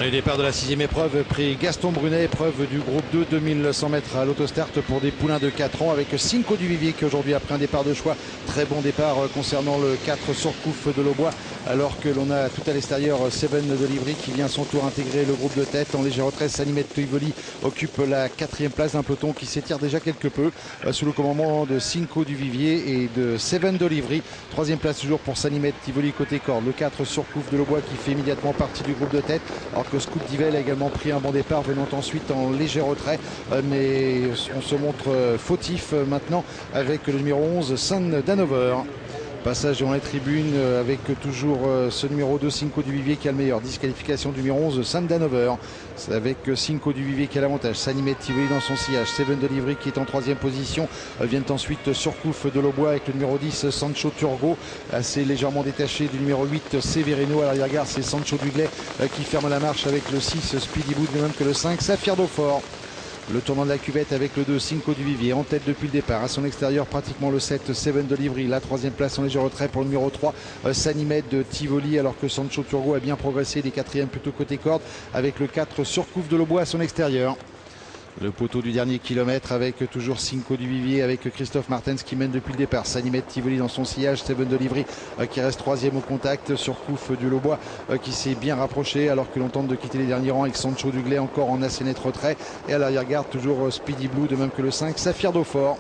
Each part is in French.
Le départ de la 6e épreuve, prix Gaston Brunet, épreuve du groupe 2, 2100 mètres à l'autostart pour des poulains de 4 ans avec Cinco du Vivier qui aujourd'hui a pris un départ de choix. Très bon départ concernant le 4 Surcouf de l'Aubois, alors que l'on a tout à l'extérieur Seven de Livry qui vient à son tour intégrer le groupe de tête. En léger retrait, Sanimette Tivoli occupe la 4e place d'un peloton qui s'étire déjà quelque peu sous le commandement de Cinco du Vivier et de Seven de Livry. 3e place toujours pour Sanimette Tivoli côté corde. Le 4 Surcouf de l'Aubois qui fait immédiatement partie du groupe de tête, alors que Scoop Divel a également pris un bon départ, venant ensuite en léger retrait, mais on se montre fautif maintenant avec le numéro 11 Sun Danover. Passage dans les tribunes avec toujours ce numéro 2 Cinco du Vivier qui a le meilleur. Disqualification du numéro 11 Sun Danover. C'est avec Cinco du Vivier qui a l'avantage. Sanimette Tivoli dans son sillage. Seven de Livry qui est en 3e position. Viennent ensuite Surcouf de l'Aubois avec le numéro 10 Sancho Turgo, assez légèrement détaché du numéro 8 Severino. À l'arrière-garde, c'est Sancho Duglet qui ferme la marche avec le 6 Speedy Boot, de même que le 5 Saphir d'Aufort. Le tournant de la cuvette avec le 2 Cinco du Vivier en tête depuis le départ. À son extérieur, pratiquement le 7 Seven de Livry. La 3e place en léger retrait pour le numéro 3 Sanimette de Tivoli, alors que Sancho Turgo a bien progressé des 4e plutôt côté corde avec le 4 Surcouf de l'Aubois à son extérieur. Le poteau du dernier kilomètre avec toujours Cinco du Vivier avec Christophe Martens qui mène depuis le départ. Sanimette Tivoli dans son sillage. Seven de Livry qui reste 3e au contact. Surcouf du l'Aubois qui s'est bien rapproché alors que l'on tente de quitter les derniers rangs avec Sancho Duglet encore en assez net retrait. Et à l'arrière-garde toujours Speedy Blue, de même que le 5 Saphir d'Aufort.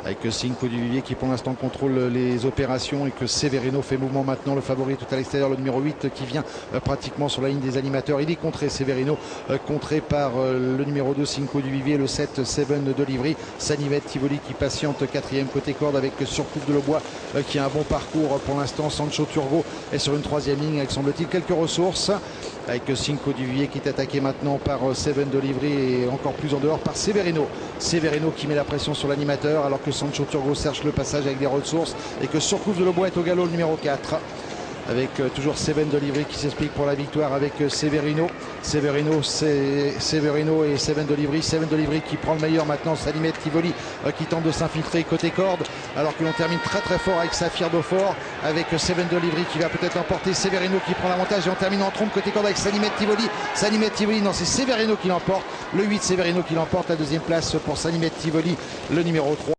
Avec Cinco du Vivier qui pour l'instant contrôle les opérations et que Severino fait mouvement maintenant, le favori tout à l'extérieur, le numéro 8 qui vient pratiquement sur la ligne des animateurs. Il est contré, Severino, contré par le numéro 2 Cinco du Vivier, le 7 Seven de Livry. Sanimette Tivoli qui patiente 4e côté corde avec Surcouf de l'Aubois qui a un bon parcours pour l'instant. Sancho Turgo est sur une 3e ligne avec, semble-t-il, quelques ressources. Avec Cinco du Vivier qui est attaqué maintenant par Seven de Livry et encore plus en dehors par Severino. Severino qui met la pression sur l'animateur alors que Sancho Turgo cherche le passage avec des ressources et que Surcouf de l'Aubois est au galop, le numéro 4. Avec toujours Seven de Livry qui s'explique pour la victoire avec Severino. Severino et Seven de Livry. Seven de Livry qui prend le meilleur maintenant. Sanimette Tivoli qui tente de s'infiltrer côté corde. Alors que l'on termine très très fort avec Saphir d'Aufort. Avec Seven de Livry qui va peut-être emporter. Severino qui prend l'avantage et on termine en trompe côté corde avec Sanimette Tivoli. Sanimette Tivoli, non, c'est Severino qui l'emporte. Le 8 Severino qui l'emporte. La 2e place pour Sanimette Tivoli, le numéro 3.